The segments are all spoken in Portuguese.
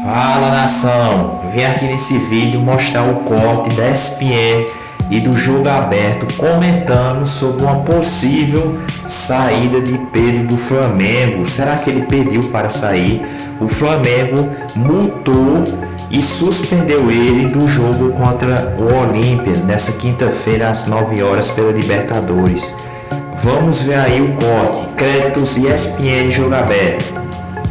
Fala, nação! Vim aqui nesse vídeo mostrar o corte da ESPN e do Jogo Aberto comentando sobre uma possível saída de Pedro do Flamengo. Será que ele pediu para sair? O Flamengo multou e suspendeu ele do jogo contra o Olímpia nessa quinta-feira às 9 horas pela Libertadores. Vamos ver aí o corte. Créditos ESPN Jogo Aberto.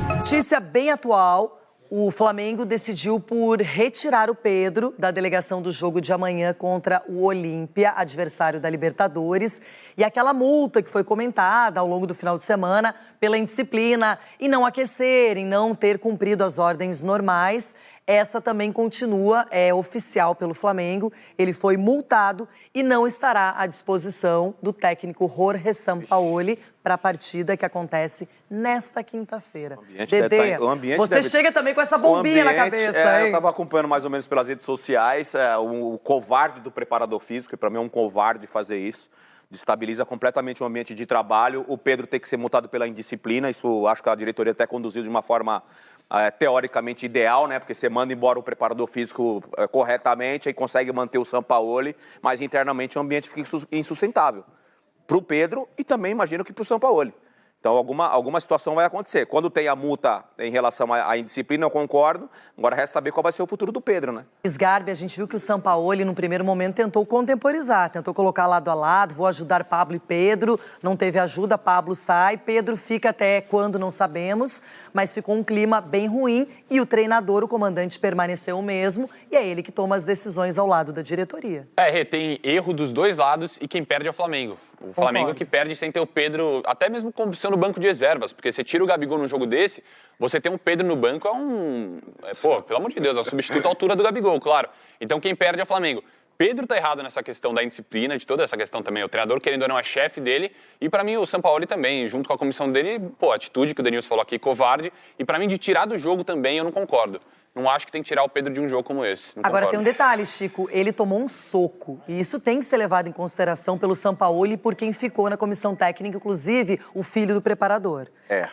Notícia bem atual. O Flamengo decidiu por retirar o Pedro da delegação do jogo de amanhã contra o Olímpia, adversário da Libertadores. E aquela multa que foi comentada ao longo do final de semana pela indisciplina em não aquecer, em não ter cumprido as ordens normais, essa também continua, é oficial pelo Flamengo. Ele foi multado e não estará à disposição do técnico Jorge Sampaoli para a partida que acontece nesta quinta-feira. Dedê, você chega também com essa bombinha na cabeça, hein? Eu estava acompanhando mais ou menos pelas redes sociais, o covarde do preparador físico, e para mim é um covarde fazer isso, destabiliza completamente o ambiente de trabalho. O Pedro tem que ser multado pela indisciplina, isso acho que a diretoria até conduziu de uma forma teoricamente ideal, né? Porque você manda embora o preparador físico corretamente, aí consegue manter o Sampaoli, mas internamente o ambiente fica insustentável para o Pedro e também imagino que para o Sampaoli. Então, alguma situação vai acontecer. Quando tem a multa em relação à indisciplina, eu concordo. Agora resta saber qual vai ser o futuro do Pedro, né? Sgarbi, a gente viu que o Sampaoli, no primeiro momento, tentou contemporizar, tentou colocar lado a lado, vou ajudar Pablo e Pedro, não teve ajuda, Pablo sai, Pedro fica até quando não sabemos, mas ficou um clima bem ruim e o treinador, o comandante, permaneceu o mesmo e é ele que toma as decisões ao lado da diretoria. Tem erro dos dois lados e quem perde é o Flamengo. O Flamengo que perde sem ter o Pedro, até mesmo sendo banco de reservas, porque você tira o Gabigol num jogo desse, você ter um Pedro no banco pelo amor de Deus, é um substituto à altura do Gabigol, claro. Então quem perde é o Flamengo. Pedro tá errado nessa questão da indisciplina, de toda essa questão também. O treinador, querendo ou não, é chefe dele. E pra mim, o Sampaoli também, junto com a comissão dele, a atitude que o Denilson falou aqui, covarde. E pra mim, de tirar do jogo também, eu não concordo. Não acho que tem que tirar o Pedro de um jogo como esse. Agora, tem um detalhe, Chico. Ele tomou um soco. E isso tem que ser levado em consideração pelo Sampaoli e por quem ficou na comissão técnica, inclusive o filho do preparador.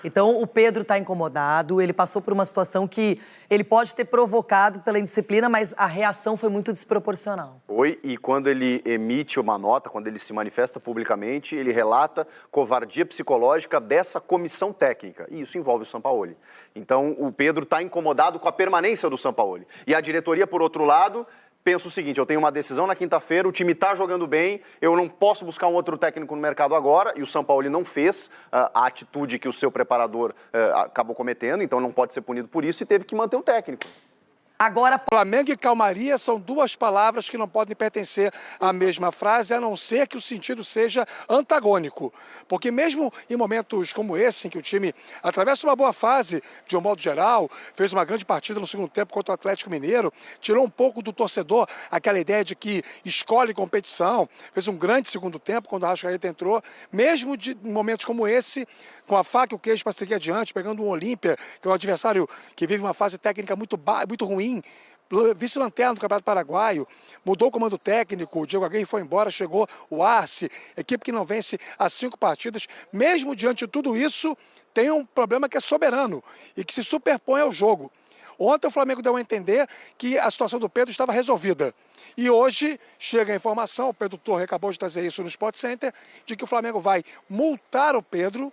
Então, o Pedro está incomodado. Ele passou por uma situação que ele pode ter provocado pela indisciplina, mas a reação foi muito desproporcional. E quando ele emite uma nota, quando ele se manifesta publicamente, ele relata covardia psicológica dessa comissão técnica. E isso envolve o Sampaoli. Então, o Pedro está incomodado com a permanência do Sampaoli. E a diretoria, por outro lado, pensa o seguinte: eu tenho uma decisão na quinta-feira, o time está jogando bem, eu não posso buscar um outro técnico no mercado agora, e o Sampaoli não fez a atitude que o seu preparador acabou cometendo, então não pode ser punido por isso e teve que manter o técnico. Agora, Flamengo e calmaria são duas palavras que não podem pertencer à mesma frase, a não ser que o sentido seja antagônico. Porque mesmo em momentos como esse, em que o time atravessa uma boa fase, de um modo geral, fez uma grande partida no segundo tempo contra o Atlético Mineiro, tirou um pouco do torcedor aquela ideia de que escolhe competição, fez um grande segundo tempo quando o Arrascaeta entrou, mesmo em momentos como esse, com a faca e o queijo para seguir adiante, pegando um Olímpia, que é um adversário que vive uma fase técnica muito ruim, vice-lanterna do Campeonato Paraguaio, mudou o comando técnico, o Diego Aguirre foi embora, chegou o Arce, equipe que não vence as 5 partidas. Mesmo diante de tudo isso, tem um problema que é soberano e que se superpõe ao jogo. Ontem o Flamengo deu a entender que a situação do Pedro estava resolvida. E hoje chega a informação, o Pedro Torre acabou de trazer isso no Sport Center, de que o Flamengo vai multar o Pedro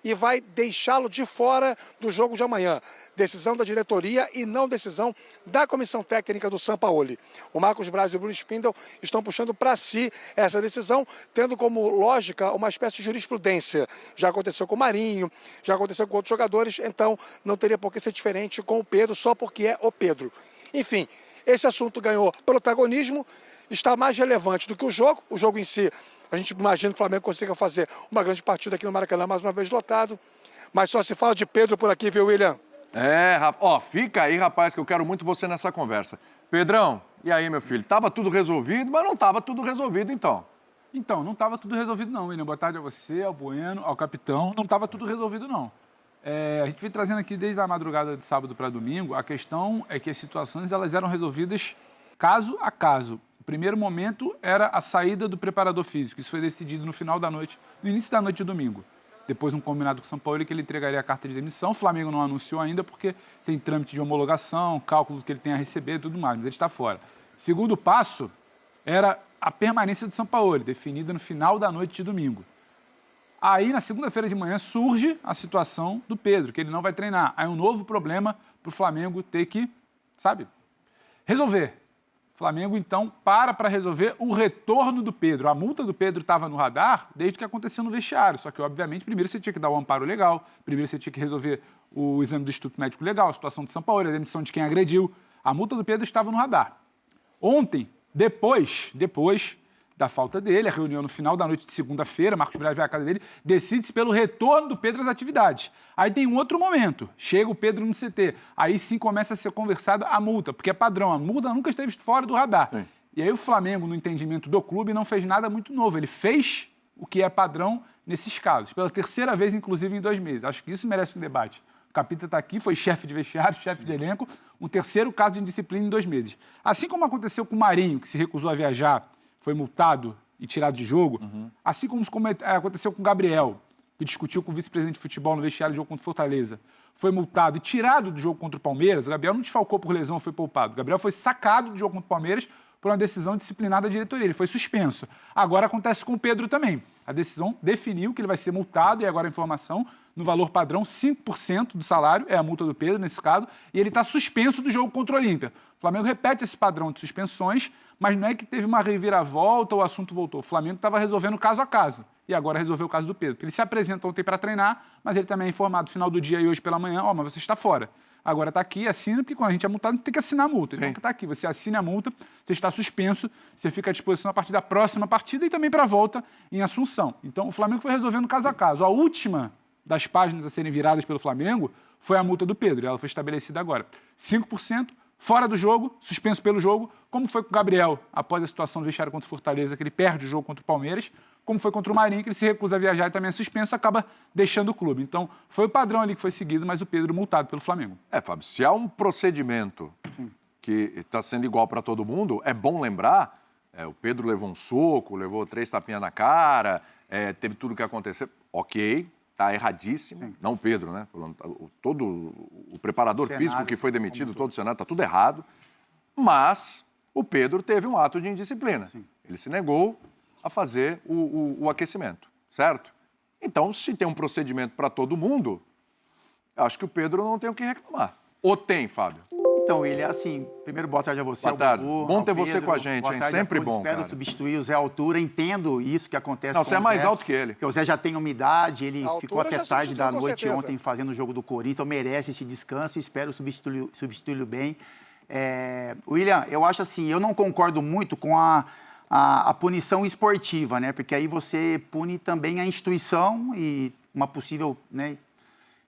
e vai deixá-lo de fora do jogo de amanhã. Decisão da diretoria e não decisão da comissão técnica do Sampaoli. O Marcos Braz e o Bruno Spindel estão puxando para si essa decisão, tendo como lógica uma espécie de jurisprudência. Já aconteceu com o Marinho, já aconteceu com outros jogadores, então não teria por que ser diferente com o Pedro, só porque é o Pedro. Enfim, esse assunto ganhou protagonismo, está mais relevante do que o jogo em si. A gente imagina que o Flamengo consiga fazer uma grande partida aqui no Maracanã, mais uma vez lotado, mas só se fala de Pedro por aqui, viu, William? Fica aí, rapaz, que eu quero muito você nessa conversa. Pedrão, e aí, meu filho? Tava tudo resolvido, mas não tava tudo resolvido, então. Então, não estava tudo resolvido não, William. Boa tarde a você, ao Bueno, ao capitão. Não estava tudo resolvido não. A gente vem trazendo aqui desde a madrugada de sábado para domingo. A questão é que as situações elas eram resolvidas caso a caso. O primeiro momento era a saída do preparador físico. Isso foi decidido no final da noite, no início da noite de domingo. depois um combinado com o São Paulo que ele entregaria a carta de demissão. O Flamengo não anunciou ainda porque tem trâmite de homologação, cálculo que ele tem a receber e tudo mais, mas ele está fora. Segundo passo era a permanência de São Paulo, definida no final da noite de domingo. Aí, na segunda-feira de manhã, surge a situação do Pedro, que ele não vai treinar. Aí um novo problema para o Flamengo ter que, resolver. O Flamengo, então, para resolver o retorno do Pedro. A multa do Pedro estava no radar desde que aconteceu no vestiário. Só que, obviamente, primeiro você tinha que dar o amparo legal, primeiro você tinha que resolver o exame do Instituto Médico Legal, a situação de São Paulo, a demissão de quem agrediu. A multa do Pedro estava no radar. Ontem, depois da falta dele, a reunião no final da noite de segunda-feira, Marcos Braz vai à casa dele, decide-se pelo retorno do Pedro às atividades. Aí tem um outro momento, chega o Pedro no CT, aí sim começa a ser conversada a multa, porque é padrão, a multa nunca esteve fora do radar. Sim. E aí o Flamengo, no entendimento do clube, não fez nada muito novo, ele fez o que é padrão nesses casos, pela terceira vez, inclusive, em 2 meses. Acho que isso merece um debate. O Capita está aqui, foi chefe de vestiário, chefe de elenco, um terceiro caso de indisciplina em 2 meses. Assim como aconteceu com o Marinho, que se recusou a viajar, foi multado e tirado de jogo, assim como aconteceu com o Gabriel, que discutiu com o vice-presidente de futebol no vestiário do jogo contra o Fortaleza, foi multado e tirado do jogo contra o Palmeiras. O Gabriel não desfalcou por lesão, foi poupado. O Gabriel foi sacado do jogo contra o Palmeiras por uma decisão disciplinar da diretoria, ele foi suspenso. Agora acontece com o Pedro também. A decisão definiu que ele vai ser multado, e agora a informação, no valor padrão, 5% do salário, é a multa do Pedro nesse caso, e ele está suspenso do jogo contra o Olímpia. O Flamengo repete esse padrão de suspensões, mas não é que teve uma reviravolta ou o assunto voltou. O Flamengo estava resolvendo caso a caso, e agora resolveu o caso do Pedro. Ele se apresenta ontem para treinar, mas ele também é informado no final do dia e hoje pela manhã, mas você está fora. Agora está aqui, assina, porque quando a gente é multado, tem que assinar a multa. Então está aqui, você assina a multa, você está suspenso, você fica à disposição a partir da próxima partida e também para a volta em Assunção. Então o Flamengo foi resolvendo caso a caso. A última das páginas a serem viradas pelo Flamengo foi a multa do Pedro, ela foi estabelecida agora. 5%, fora do jogo, suspenso pelo jogo, como foi com o Gabriel, após a situação do vestiário contra o Fortaleza, que ele perde o jogo contra o Palmeiras, como foi contra o Marinho, que ele se recusa a viajar e também é suspenso, acaba deixando o clube. Então, foi o padrão ali que foi seguido, mas o Pedro multado pelo Flamengo. Fábio, se há um procedimento que está sendo igual para todo mundo, é bom lembrar, o Pedro levou um soco, levou 3 tapinhas na cara, teve tudo o que aconteceu, ok, está erradíssimo, não o Pedro, né? Todo o preparador físico que foi demitido, todo o Senado, está tudo errado, mas o Pedro teve um ato de indisciplina. Ele se negou a fazer o aquecimento, certo? Então, se tem um procedimento para todo mundo, acho que o Pedro não tem o que reclamar. Ou tem, Fábio? Então, William, assim, primeiro, boa tarde a você. Boa tarde. Bubu, bom ter Pedro, você com a gente, hein? Sempre bom, espero cara. substituir o Zé à altura, entendo isso que acontece Não, com você é mais alto que ele. Porque o Zé já tem uma idade, ele ficou até tarde da noite certeza. ontem fazendo o jogo do Corinthians, então merece esse descanso e espero substituí-lo bem. William, eu acho assim, eu não concordo muito com a punição esportiva, né? Porque aí você pune também a instituição e uma possível, né,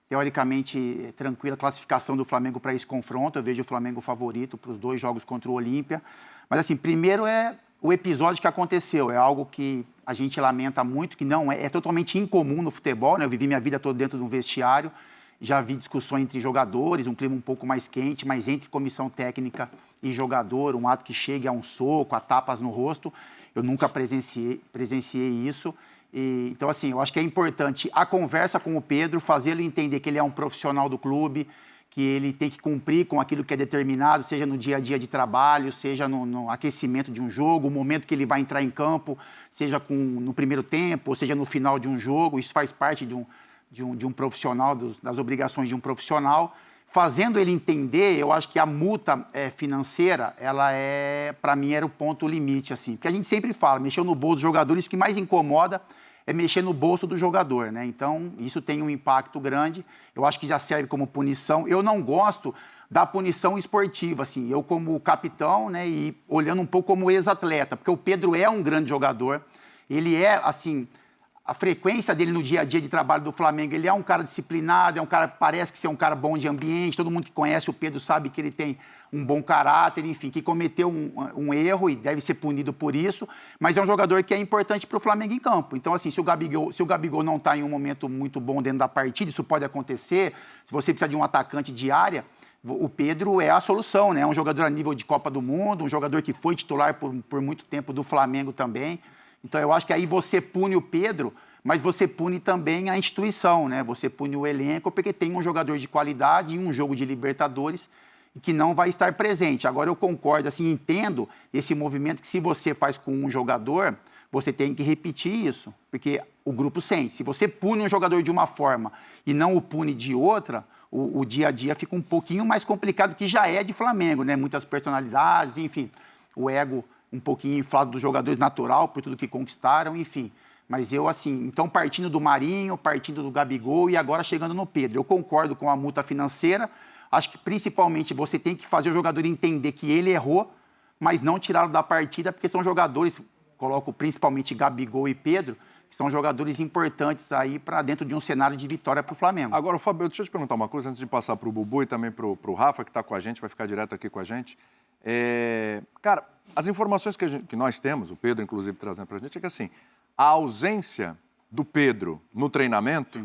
teoricamente tranquila classificação do Flamengo para esse confronto. Eu vejo o Flamengo favorito para os 2 jogos contra o Olímpia. Mas assim, primeiro é o episódio que aconteceu. É algo que a gente lamenta muito, que não é totalmente incomum no futebol, né? Eu vivi minha vida toda dentro de um vestiário, já vi discussões entre jogadores, um clima um pouco mais quente, mas entre comissão técnica e jogador, um ato que chegue a um soco, a tapas no rosto, eu nunca presenciei isso. Então, assim, eu acho que é importante a conversa com o Pedro, fazê-lo entender que ele é um profissional do clube, que ele tem que cumprir com aquilo que é determinado, seja no dia a dia de trabalho, seja no aquecimento de um jogo, o momento que ele vai entrar em campo, seja no primeiro tempo, ou seja no final de um jogo. Isso faz parte de um profissional, das obrigações de um profissional. Fazendo ele entender, eu acho que a multa financeira, ela para mim, era o ponto limite, assim. Porque a gente sempre fala, mexer no bolso dos jogadores, o que mais incomoda é mexer no bolso do jogador, né? Então, isso tem um impacto grande. Eu acho que já serve como punição. Eu não gosto da punição esportiva, assim. Eu, como capitão, né, e olhando um pouco como ex-atleta, porque o Pedro é um grande jogador. Ele é, assim, a frequência dele no dia a dia de trabalho do Flamengo, ele é um cara disciplinado, parece que ser um cara bom de ambiente, todo mundo que conhece o Pedro sabe que ele tem um bom caráter, enfim, que cometeu um erro e deve ser punido por isso, mas é um jogador que é importante para o Flamengo em campo. Então, assim, se o Gabigol não está em um momento muito bom dentro da partida, isso pode acontecer, se você precisa de um atacante de área, o Pedro é a solução, né? É um jogador a nível de Copa do Mundo, um jogador que foi titular por muito tempo do Flamengo também. Então, eu acho que aí você pune o Pedro, mas você pune também a instituição, né? Você pune o elenco, porque tem um jogador de qualidade em um jogo de Libertadores que não vai estar presente. Agora, eu concordo, assim, entendo esse movimento que se você faz com um jogador, você tem que repetir isso, porque o grupo sente. Se você pune um jogador de uma forma e não o pune de outra, o dia a dia fica um pouquinho mais complicado, que já é de Flamengo, né? Muitas personalidades, enfim, o ego um pouquinho inflado dos jogadores, natural, por tudo que conquistaram, enfim. Mas eu, assim, então partindo do Marinho, partindo do Gabigol e agora chegando no Pedro. Eu concordo com a multa financeira, acho que principalmente você tem que fazer o jogador entender que ele errou, mas não tirá-lo da partida, porque são jogadores, coloco principalmente Gabigol e Pedro, que são jogadores importantes aí para dentro de um cenário de vitória para o Flamengo. Agora, Fabio, deixa eu te perguntar uma coisa, antes de passar para o Bubu e também para o Rafa, que está com a gente, vai ficar direto aqui com a gente. Cara, as informações que nós temos, o Pedro, inclusive, trazendo para a gente, é que, assim, a ausência do Pedro no treinamento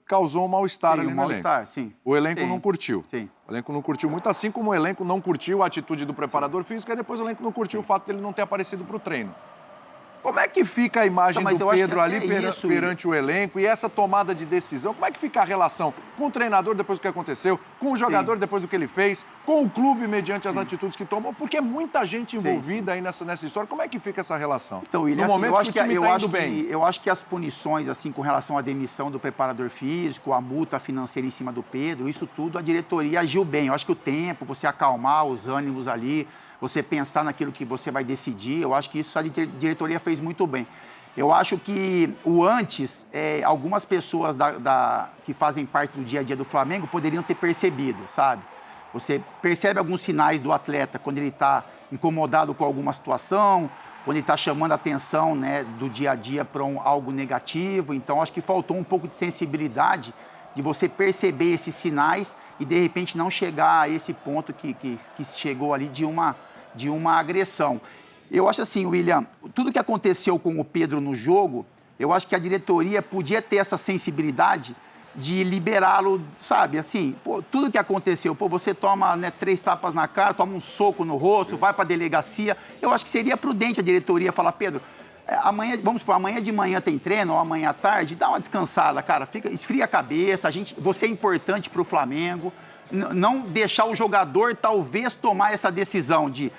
causou um mal-estar ali no elenco. Sim. O elenco não curtiu. Sim. O elenco não curtiu muito, assim como o elenco não curtiu a atitude do preparador físico, e depois o elenco não curtiu o fato dele não ter aparecido para o treino. Como é que fica a imagem do Pedro ali perante o elenco e essa tomada de decisão? Como é que fica a relação com o treinador depois do que aconteceu, com o jogador depois do que ele fez, com o clube mediante as atitudes que tomou? Porque é muita gente envolvida aí nessa história. Como é que fica essa relação? Então, William, no momento eu acho que o time está indo bem. Eu acho que as punições, assim, com relação à demissão do preparador físico, a multa financeira em cima do Pedro, isso tudo a diretoria agiu bem. Eu acho que o tempo, você acalmar os ânimos ali, você pensar naquilo que você vai decidir, eu acho que isso a diretoria fez muito bem. Eu acho que o antes, algumas pessoas que fazem parte do dia a dia do Flamengo poderiam ter percebido, sabe? Você percebe alguns sinais do atleta quando ele está incomodado com alguma situação, quando ele está chamando a atenção, né, do dia a dia para algo negativo. Então, acho que faltou um pouco de sensibilidade de você perceber esses sinais e, de repente, não chegar a esse ponto que chegou ali de uma agressão. Eu acho assim, William, tudo que aconteceu com o Pedro no jogo, eu acho que a diretoria podia ter essa sensibilidade de liberá-lo, sabe, assim, pô, tudo que aconteceu, pô, você toma, né, 3 tapas na cara, toma um soco no rosto, vai para a delegacia, eu acho que seria prudente a diretoria falar, Pedro, amanhã, vamos supor, amanhã de manhã tem treino, ou amanhã à tarde, dá uma descansada, cara, esfria a cabeça, você é importante para o Flamengo, não deixar o jogador talvez tomar essa decisão de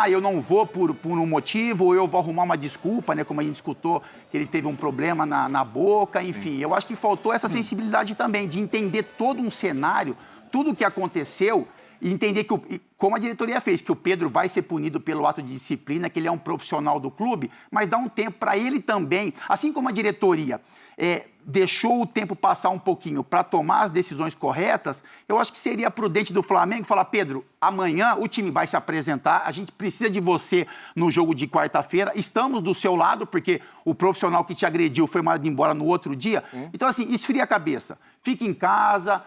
eu não vou por um motivo, ou eu vou arrumar uma desculpa, né? Como a gente escutou, que ele teve um problema na boca, enfim. Eu acho que faltou essa sensibilidade também, de entender todo um cenário, tudo o que aconteceu, e entender que, como a diretoria fez, que o Pedro vai ser punido pelo ato de disciplina, que ele é um profissional do clube, mas dá um tempo para ele também, assim como a diretoria deixou o tempo passar um pouquinho para tomar as decisões corretas, eu acho que seria prudente do Flamengo falar, Pedro, amanhã o time vai se apresentar, a gente precisa de você no jogo de quarta-feira, estamos do seu lado, porque o profissional que te agrediu foi mandado embora no outro dia. Então, assim, esfria a cabeça, fica em casa,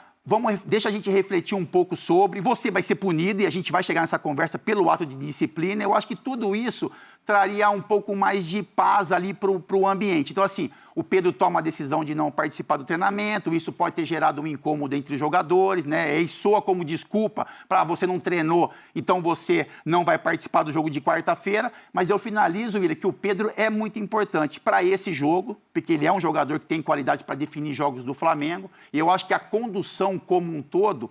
deixa a gente refletir um pouco sobre, você vai ser punido e a gente vai chegar nessa conversa pelo ato de disciplina. Eu acho que tudo isso traria um pouco mais de paz ali para o ambiente. Então, assim, o Pedro toma a decisão de não participar do treinamento, isso pode ter gerado um incômodo entre os jogadores, né? E soa como desculpa para você não treinou, então você não vai participar do jogo de quarta-feira. Mas eu finalizo, William, que o Pedro é muito importante para esse jogo, porque ele é um jogador que tem qualidade para definir jogos do Flamengo. E eu acho que a condução como um todo,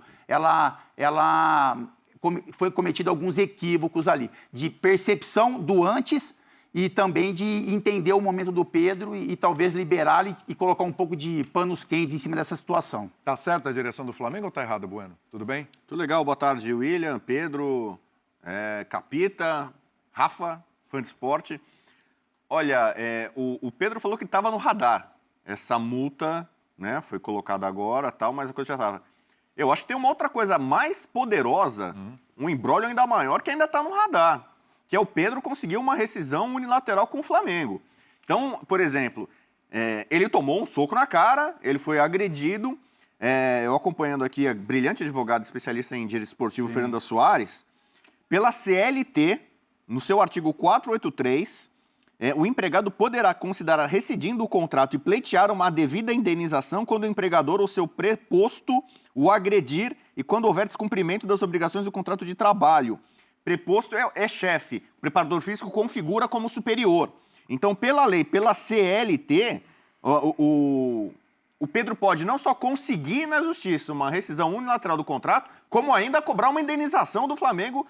foi cometido alguns equívocos ali, de percepção do antes e também de entender o momento do Pedro e talvez liberá-lo e colocar um pouco de panos quentes em cima dessa situação. Tá certo a direção do Flamengo ou tá errado, Bueno? Tudo bem? Tudo legal, boa tarde, William, Pedro, Capita, Rafa, fã de esporte. Olha, o Pedro falou que estava no radar. Essa multa, né, foi colocada agora, tal, mas a coisa já estava. Eu acho que tem uma outra coisa mais poderosa, um imbróglio ainda maior, que ainda está no radar, que é o Pedro conseguir uma rescisão unilateral com o Flamengo. Então, por exemplo, ele tomou um soco na cara, ele foi agredido, eu acompanhando aqui a brilhante advogada especialista em direito esportivo, Fernanda Soares, pela CLT, no seu artigo 483, o empregado poderá considerar rescindindo o contrato e pleitear uma devida indenização quando o empregador ou seu preposto o agredir e quando houver descumprimento das obrigações do contrato de trabalho. Preposto é chefe, o preparador físico configura como superior. Então, pela lei, pela CLT, O Pedro pode não só conseguir na justiça uma rescisão unilateral do contrato, como ainda cobrar uma indenização do Flamengo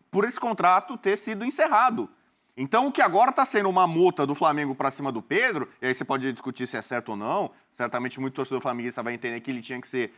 por esse contrato ter sido encerrado. Então, o que agora está sendo uma multa do Flamengo para cima do Pedro, e aí você pode discutir se é certo ou não, certamente muito torcedor flamenguista vai entender que ele tinha que ser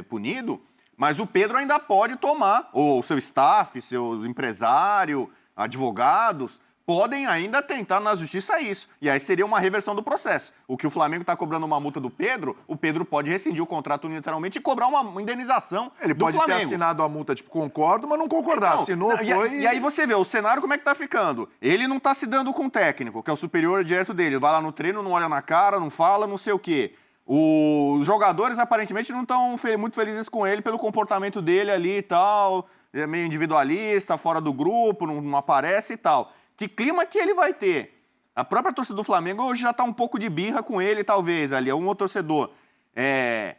punido, mas o Pedro ainda pode tomar, ou seu staff, seu empresário, advogados, podem ainda tentar na justiça isso. E aí seria uma reversão do processo. O que o Flamengo está cobrando uma multa do Pedro, o Pedro pode rescindir o contrato unilateralmente e cobrar uma indenização Ele do pode Flamengo. ter assinado a multa, tipo, concordo, mas não concordar. Então, Assinou, foi... E aí você vê o cenário como é que tá ficando. Ele não tá se dando com o técnico, que é o superior direto dele. Vai lá no treino, não olha na cara, não fala, não sei o quê. Os jogadores, aparentemente, não estão muito felizes com ele pelo comportamento dele ali e tal. Ele é meio individualista, fora do grupo, não aparece e tal. Que clima que ele vai ter? A própria torcida do Flamengo hoje já está um pouco de birra com ele, talvez, ali, algum outro torcedor. É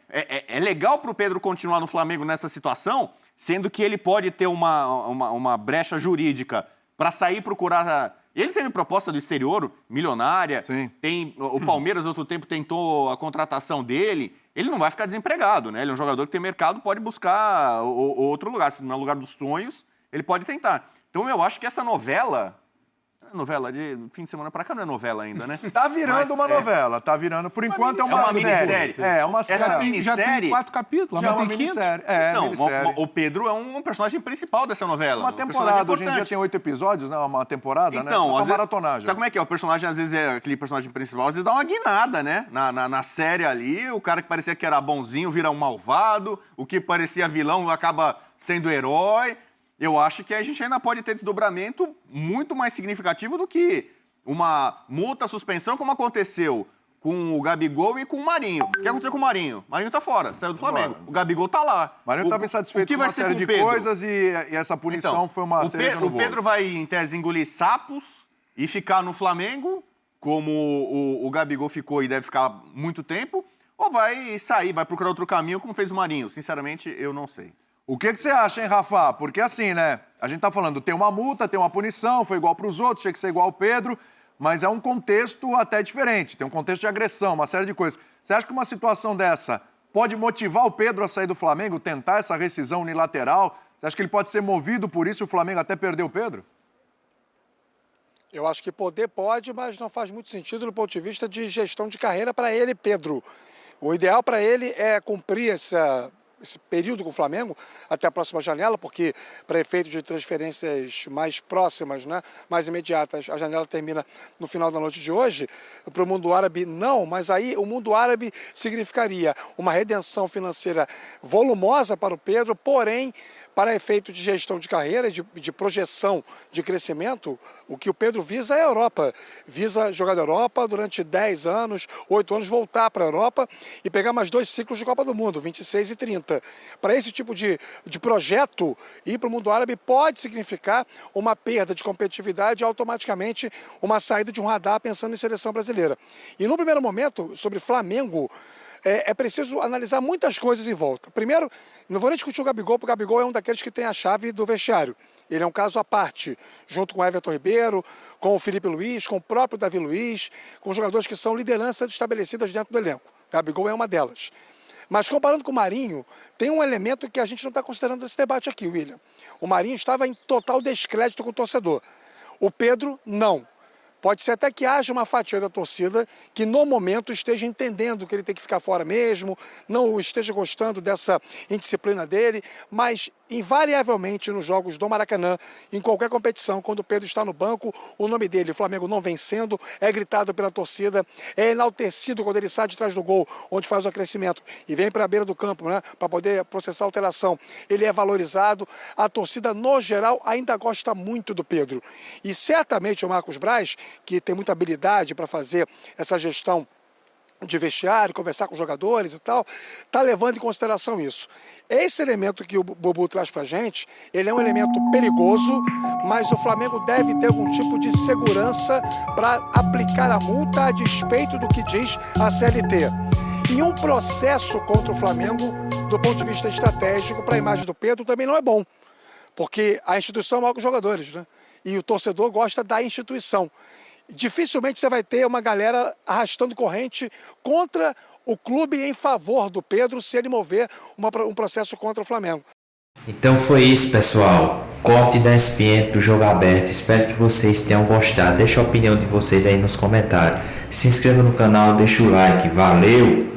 legal para o Pedro continuar no Flamengo nessa situação, sendo que ele pode ter uma brecha jurídica para sair procurar... Ele teve proposta do exterior, milionária. Sim. O Palmeiras, outro tempo, tentou a contratação dele. Ele não vai ficar desempregado, né? Ele é um jogador que tem mercado, pode buscar outro lugar. Se no lugar dos sonhos, ele pode tentar. Então, eu acho que essa novela de fim de semana pra cá não é novela ainda, né? Tá virando uma novela, tá virando. Por enquanto é uma minissérie. É uma série. Essa minissérie... Já tem 4 capítulos, Já é mas uma tem 500. minissérie. Então, minissérie. o Pedro é um personagem principal dessa novela. Uma um personagem temporada, hoje em importante. dia tem 8 episódios, né? Uma temporada, Então, né? às Uma vezes, maratonagem. sabe como é que é? O personagem, às vezes, aquele personagem principal, às vezes dá uma guinada, né? Na série ali, o cara que parecia que era bonzinho vira um malvado, o que parecia vilão acaba sendo herói. Eu acho que a gente ainda pode ter desdobramento muito mais significativo do que uma multa, suspensão, como aconteceu com o Gabigol e com o Marinho. O que aconteceu com o Marinho? O Marinho tá fora, saiu do Flamengo. O Gabigol tá lá. O Marinho estava insatisfeito com uma série de Pedro? coisas e essa punição Então, foi uma cereja no o bolo. Pedro vai, em tese, engolir sapos e ficar no Flamengo, como o Gabigol ficou e deve ficar muito tempo, ou vai sair, vai procurar outro caminho, como fez o Marinho? Sinceramente, eu não sei. O que você acha, hein, Rafa? Porque assim, né? A gente tá falando, tem uma multa, tem uma punição, foi igual para os outros, tinha que ser igual ao Pedro, mas é um contexto até diferente. Tem um contexto de agressão, uma série de coisas. Você acha que uma situação dessa pode motivar o Pedro a sair do Flamengo, tentar essa rescisão unilateral? Você acha que ele pode ser movido por isso e o Flamengo até perder o Pedro? Eu acho que poder pode, mas não faz muito sentido do ponto de vista de gestão de carreira para ele, Pedro. O ideal para ele é cumprir esse período com o Flamengo até a próxima janela, porque para efeitos de transferências mais próximas, né, mais imediatas, a janela termina no final da noite de hoje. Para o mundo árabe, não, mas aí o mundo árabe significaria uma redenção financeira volumosa para o Pedro, porém, para efeito de gestão de carreira, de projeção de crescimento, o que o Pedro visa é a Europa. Visa jogar da Europa durante 10 anos, 8 anos, voltar para a Europa e pegar mais 2 ciclos de Copa do Mundo, 26 e 30. Para esse tipo de projeto, ir para o mundo árabe pode significar uma perda de competitividade e automaticamente uma saída de um radar pensando em seleção brasileira. E no primeiro momento, sobre Flamengo, é preciso analisar muitas coisas em volta. Primeiro, não vou nem discutir o Gabigol, porque o Gabigol é um daqueles que tem a chave do vestiário. Ele é um caso à parte, junto com o Everton Ribeiro, com o Felipe Luiz, com o próprio Davi Luiz, com jogadores que são lideranças estabelecidas dentro do elenco. O Gabigol é uma delas. Mas comparando com o Marinho, tem um elemento que a gente não está considerando nesse debate aqui, William. O Marinho estava em total descrédito com o torcedor. O Pedro, não. Pode ser até que haja uma fatia da torcida que, no momento, esteja entendendo que ele tem que ficar fora mesmo, não esteja gostando dessa indisciplina dele, mas, invariavelmente, nos jogos do Maracanã, em qualquer competição, quando o Pedro está no banco, o nome dele, o Flamengo não vencendo, é gritado pela torcida, é enaltecido quando ele sai de trás do gol, onde faz o acrescimento, e vem para a beira do campo, né, para poder processar a alteração. Ele é valorizado, a torcida, no geral, ainda gosta muito do Pedro. E, certamente, o Marcos Braz, que tem muita habilidade para fazer essa gestão de vestiário, conversar com os jogadores e tal, está levando em consideração isso. Esse elemento que o Bubu traz para a gente, ele é um elemento perigoso, mas o Flamengo deve ter algum tipo de segurança para aplicar a multa a despeito do que diz a CLT. E um processo contra o Flamengo, do ponto de vista estratégico, para a imagem do Pedro, também não é bom, porque a instituição é maior que os jogadores, né? E o torcedor gosta da instituição. dificilmente você vai ter uma galera arrastando corrente contra o clube em favor do Pedro se ele mover um processo contra o Flamengo. Então foi isso, pessoal. Corte da ESPN do Jogo Aberto. Espero que vocês tenham gostado. Deixa a opinião de vocês aí nos comentários. Se inscreva no canal, deixa o like. Valeu!